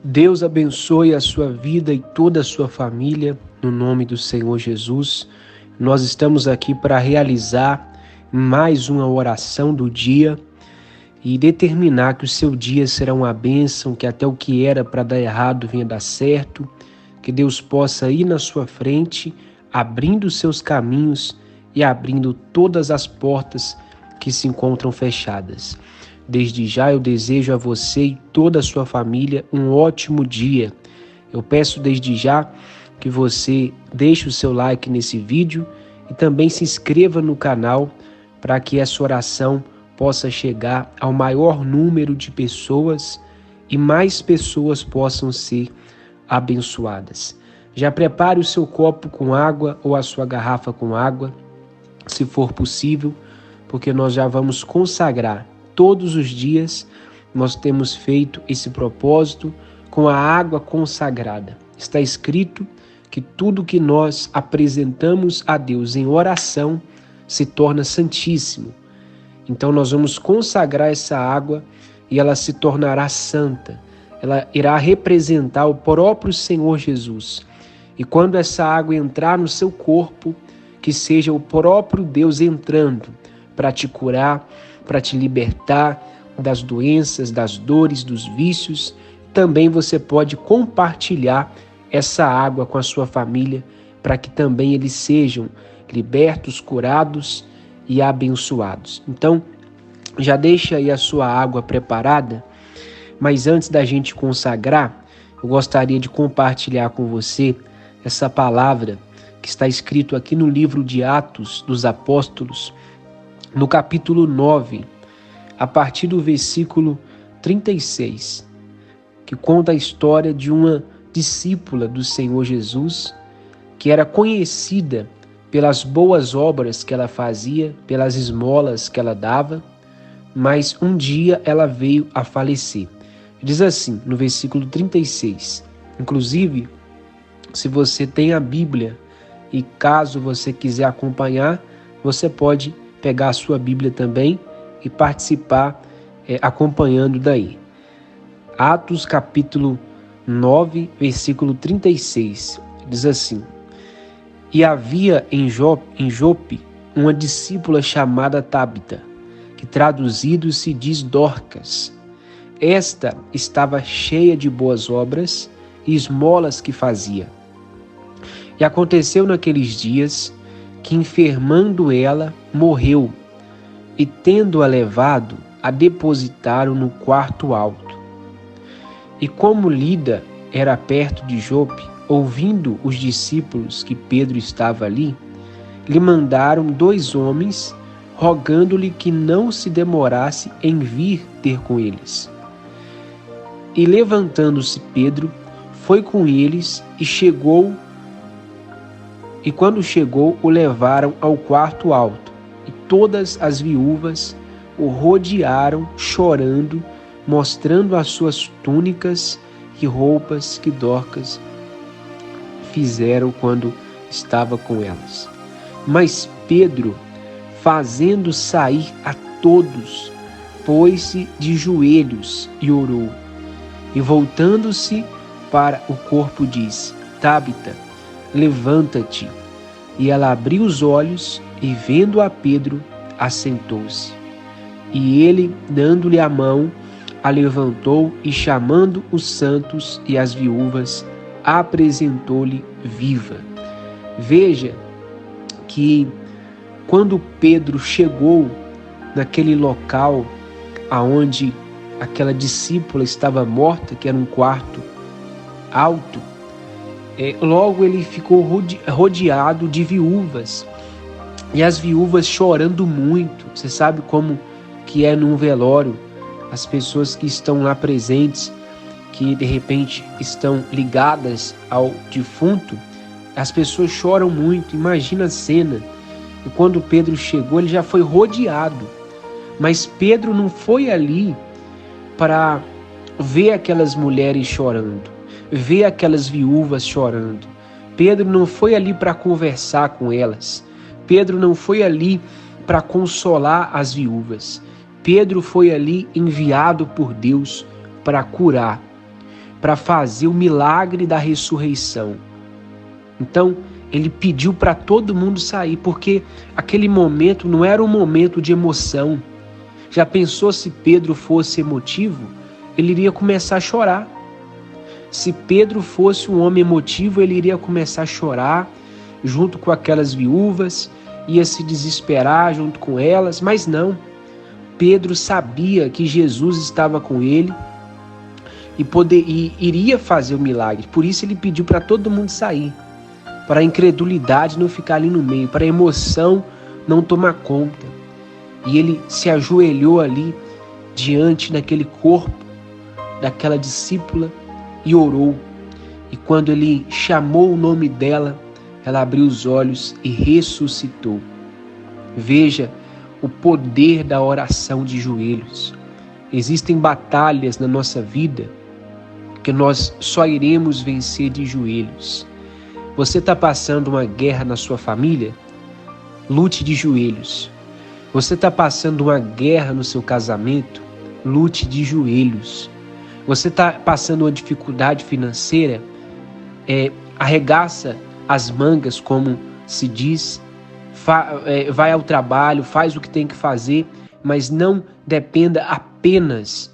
Deus abençoe a sua vida e toda a sua família, no nome do Senhor Jesus. Nós estamos aqui para realizar mais uma oração do dia e determinar que o seu dia será uma bênção, que até o que era para dar errado venha dar certo, que Deus possa ir na sua frente, abrindo os seus caminhos e abrindo todas as portas que se encontram fechadas. Desde já eu desejo a você e toda a sua família um ótimo dia. Eu peço desde já que você deixe o seu like nesse vídeo e também se inscreva no canal para que essa oração possa chegar ao maior número de pessoas e mais pessoas possam ser abençoadas. Já prepare o seu copo com água ou a sua garrafa com água, se for possível, porque nós já vamos consagrar. Todos os dias nós temos feito esse propósito com a água consagrada. Está escrito que tudo que nós apresentamos a Deus em oração se torna santíssimo. Então nós vamos consagrar essa água e ela se tornará santa. Ela irá representar o próprio Senhor Jesus. E quando essa água entrar no seu corpo, que seja o próprio Deus entrando para te curar, para te libertar das doenças, das dores, dos vícios. Também você pode compartilhar essa água com a sua família para que também eles sejam libertos, curados e abençoados. Então, já deixa aí a sua água preparada, mas antes da gente consagrar, eu gostaria de compartilhar com você essa palavra que está escrito aqui no livro de Atos dos Apóstolos, no capítulo 9, a partir do versículo 36, que conta a história de uma discípula do Senhor Jesus, que era conhecida pelas boas obras que ela fazia, pelas esmolas que ela dava, mas um dia ela veio a falecer. Diz assim, no versículo 36, inclusive, se você tem a Bíblia e caso você quiser acompanhar, você pode pegar a sua Bíblia também e participar acompanhando daí. Atos capítulo 9, versículo 36, diz assim: E havia em Jope uma discípula chamada Tabita, que traduzido se diz Dorcas. Esta estava cheia de boas obras e esmolas que fazia. E aconteceu naqueles dias que, enfermando ela, morreu, e tendo-a levado, a depositaram no quarto alto. E como Lida era perto de Jope, ouvindo os discípulos que Pedro estava ali, lhe mandaram 2 homens, rogando-lhe que não se demorasse em vir ter com eles. E levantando-se Pedro, foi com eles e quando chegou, o levaram ao quarto alto, e todas as viúvas o rodearam, chorando, mostrando as suas túnicas e roupas que Dorcas fizeram quando estava com elas. Mas Pedro, fazendo sair a todos, pôs-se de joelhos e orou. E voltando-se para o corpo, disse: Tabita, levanta-te. E ela abriu os olhos e, vendo a Pedro, assentou-se. E ele, dando-lhe a mão, a levantou e, chamando os santos e as viúvas, apresentou-lhe viva. Veja que quando Pedro chegou naquele local aonde aquela discípula estava morta, que era um quarto alto, logo ele ficou rodeado de viúvas, e as viúvas chorando muito. Você sabe como que é num velório, as pessoas que estão lá presentes, que de repente estão ligadas ao defunto, as pessoas choram muito. Imagina a cena. E quando Pedro chegou, ele já foi rodeado, mas Pedro não foi ali para ver aquelas mulheres chorando, ver aquelas viúvas chorando. Pedro não foi ali para conversar com elas. Pedro não foi ali para consolar as viúvas. Pedro foi ali enviado por Deus para curar. para fazer o milagre da ressurreição. Então, ele pediu para todo mundo sair, porque aquele momento não era um momento de emoção. Já pensou se Pedro fosse emotivo? Ele iria começar a chorar. Se Pedro fosse um homem emotivo, ele iria começar a chorar junto com aquelas viúvas, ia se desesperar junto com elas, mas não. Pedro sabia que Jesus estava com ele e iria fazer o milagre. Por isso ele pediu para todo mundo sair, para a incredulidade não ficar ali no meio, para a emoção não tomar conta. E ele se ajoelhou ali diante daquele corpo, daquela discípula, e orou. E quando ele chamou o nome dela, ela abriu os olhos e ressuscitou. Veja o poder da oração de joelhos. Existem batalhas na nossa vida que nós só iremos vencer de joelhos. Você está passando uma guerra na sua família? Lute de joelhos. Você está passando uma guerra no seu casamento? Lute de joelhos. Você está passando uma dificuldade financeira? Arregaça as mangas, como se diz, vai ao trabalho, faz o que tem que fazer, mas não dependa apenas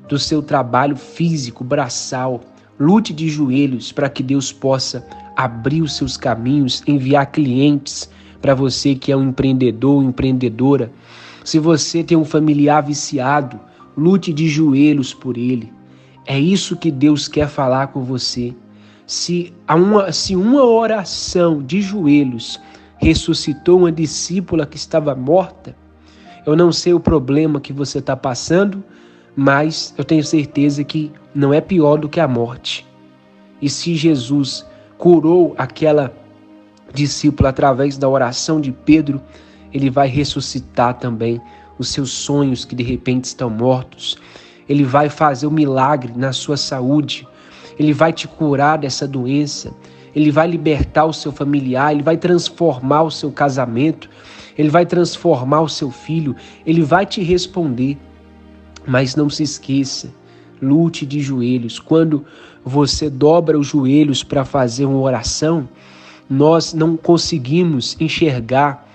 do seu trabalho físico, braçal. Lute de joelhos para que Deus possa abrir os seus caminhos, enviar clientes para você que é um empreendedor, empreendedora. Se você tem um familiar viciado, lute de joelhos por ele. É isso que Deus quer falar com você. Se uma oração de joelhos ressuscitou uma discípula que estava morta, eu não sei o problema que você está passando, mas eu tenho certeza que não é pior do que a morte. E se Jesus curou aquela discípula através da oração de Pedro, ele vai ressuscitar também os seus sonhos que de repente estão mortos. Ele vai fazer um milagre na sua saúde. Ele vai te curar dessa doença. Ele vai libertar o seu familiar. Ele vai transformar o seu casamento. Ele vai transformar o seu filho. Ele vai te responder. Mas não se esqueça, lute de joelhos. Quando você dobra os joelhos para fazer uma oração, nós não conseguimos enxergar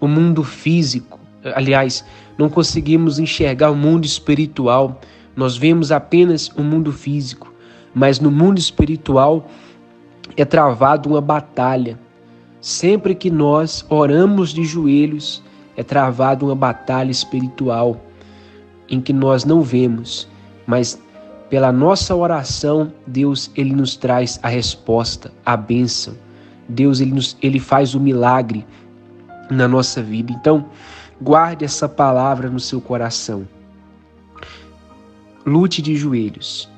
o mundo físico. Aliás, não conseguimos enxergar o mundo espiritual. Nós vemos apenas o mundo físico. Mas no mundo espiritual é travada uma batalha. Sempre que nós oramos de joelhos, é travada uma batalha espiritual em que nós não vemos, mas pela nossa oração, Deus ele nos traz a resposta, a bênção. Deus ele faz o milagre na nossa vida. Então, guarde essa palavra no seu coração. Lute de joelhos.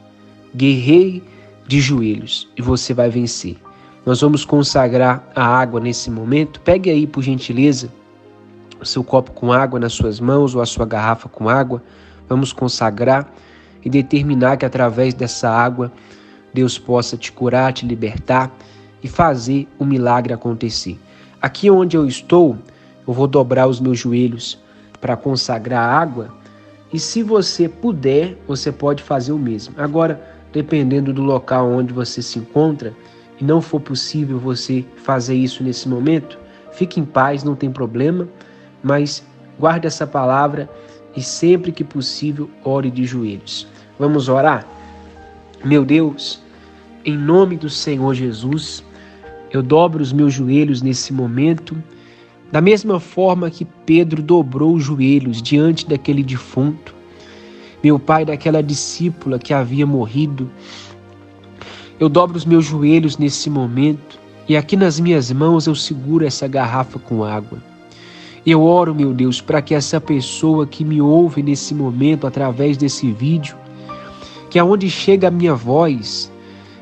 Guerreie de joelhos e você vai vencer. Nós vamos consagrar a água nesse momento. Pegue aí, por gentileza, o seu copo com água nas suas mãos ou a sua garrafa com água. Vamos consagrar e determinar que através dessa água Deus possa te curar, te libertar e fazer o milagre acontecer. Aqui onde eu estou, eu vou dobrar os meus joelhos para consagrar a água. E se você puder, você pode fazer o mesmo. Agora, dependendo do local onde você se encontra e não for possível você fazer isso nesse momento, fique em paz, não tem problema, mas guarde essa palavra e sempre que possível ore de joelhos. Vamos orar? Meu Deus, em nome do Senhor Jesus, eu dobro os meus joelhos nesse momento, da mesma forma que Pedro dobrou os joelhos diante daquele defunto, meu Pai, daquela discípula que havia morrido. Eu dobro os meus joelhos nesse momento e aqui nas minhas mãos eu seguro essa garrafa com água. Eu oro, meu Deus, para que essa pessoa que me ouve nesse momento através desse vídeo, que aonde chega a minha voz,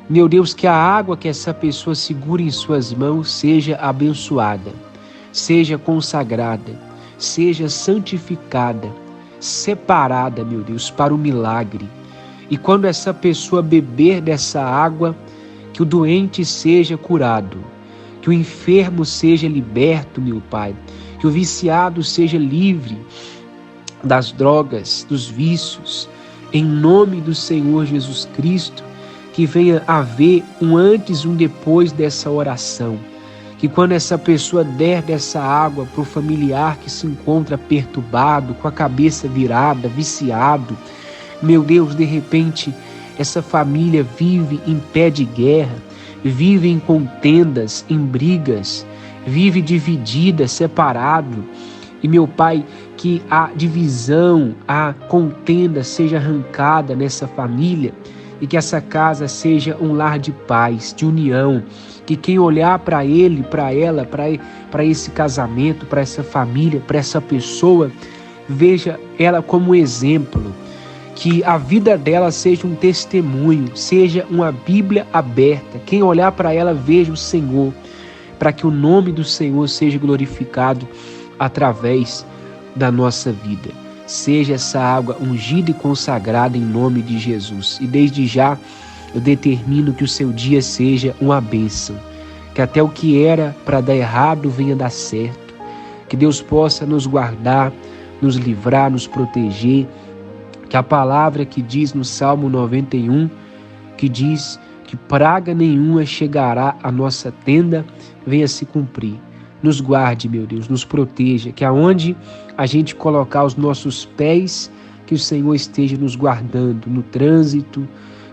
meu Deus, que a água que essa pessoa segura em suas mãos seja abençoada, seja consagrada, seja santificada, separada, meu Deus, para o milagre. E quando essa pessoa beber dessa água, que o doente seja curado, que o enfermo seja liberto, meu Pai, que o viciado seja livre das drogas, dos vícios, em nome do Senhor Jesus Cristo, que venha haver um antes e um depois dessa oração. Que quando essa pessoa der dessa água para o familiar que se encontra perturbado, com a cabeça virada, viciado, meu Deus, de repente, essa família vive em pé de guerra, vive em contendas, em brigas, vive dividida, separado. E meu Pai, que a divisão, a contenda seja arrancada nessa família e que essa casa seja um lar de paz, de união. Que quem olhar para ele, para ela, para esse casamento, para essa família, para essa pessoa, veja ela como um exemplo. Que a vida dela seja um testemunho, seja uma Bíblia aberta. Quem olhar para ela veja o Senhor, para que o nome do Senhor seja glorificado através da nossa vida. Seja essa água ungida e consagrada em nome de Jesus. E desde já eu determino que o seu dia seja uma bênção. Que até o que era para dar errado venha dar certo. Que Deus possa nos guardar, nos livrar, nos proteger. Que a palavra que diz no Salmo 91, que diz que praga nenhuma chegará à nossa tenda, venha se cumprir. Nos guarde, meu Deus, nos proteja, que aonde a gente colocar os nossos pés, que o Senhor esteja nos guardando no trânsito,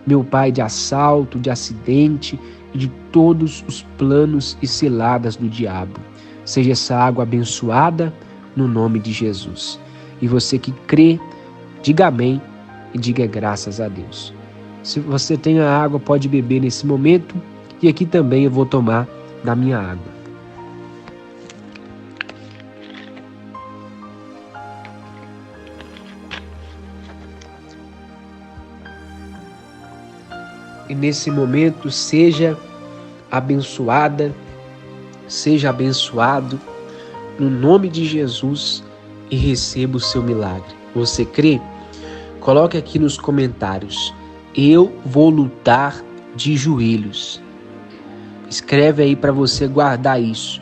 meu Pai, de assalto, de acidente e de todos os planos e ciladas do diabo. Seja essa água abençoada no nome de Jesus. E você que crê, diga amém e diga graças a Deus. Se você tem a água, pode beber nesse momento. E aqui também eu vou tomar da minha água. E nesse momento, seja abençoada, seja abençoado, no nome de Jesus, e receba o seu milagre. Você crê? Coloque aqui nos comentários: eu vou lutar de joelhos. Escreve aí para você guardar isso.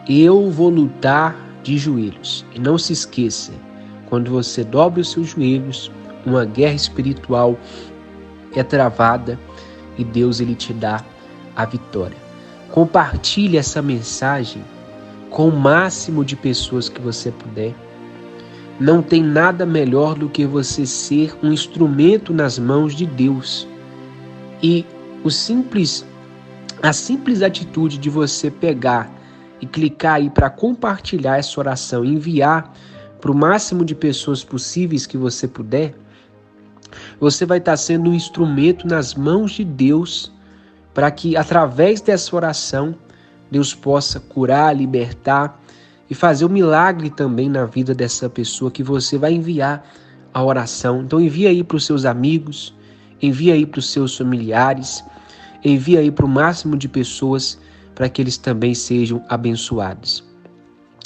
Eu vou lutar de joelhos. E não se esqueça, quando você dobra os seus joelhos, uma guerra espiritual é travada e Deus ele te dá a vitória. Compartilhe essa mensagem com o máximo de pessoas que você puder. Não tem nada melhor do que você ser um instrumento nas mãos de Deus. E a simples atitude de você pegar e clicar aí para compartilhar essa oração, enviar para o máximo de pessoas possíveis que você puder, você vai estar sendo um instrumento nas mãos de Deus para que através dessa oração Deus possa curar, libertar e fazer um milagre também na vida dessa pessoa que você vai enviar a oração. Então envia aí para os seus amigos, envia aí para os seus familiares, envia aí para o máximo de pessoas para que eles também sejam abençoados.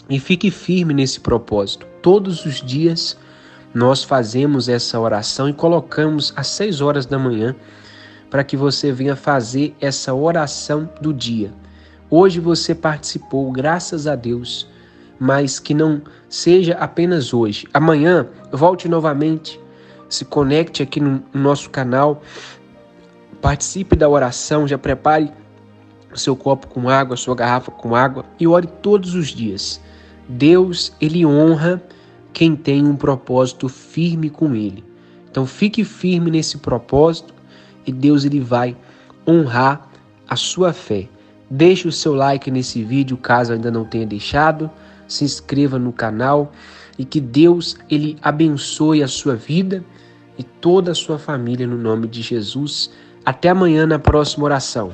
E fique firme nesse propósito. Todos os dias nós fazemos essa oração e colocamos às 6 horas da manhã para que você venha fazer essa oração do dia. Hoje você participou, graças a Deus, mas que não seja apenas hoje. Amanhã, volte novamente, se conecte aqui no nosso canal, participe da oração, já prepare o seu copo com água, a sua garrafa com água e ore todos os dias. Deus, ele honra quem tem um propósito firme com ele. Então fique firme nesse propósito e Deus ele vai honrar a sua fé. Deixe o seu like nesse vídeo caso ainda não tenha deixado. Se inscreva no canal e que Deus ele abençoe a sua vida e toda a sua família no nome de Jesus. Até amanhã na próxima oração.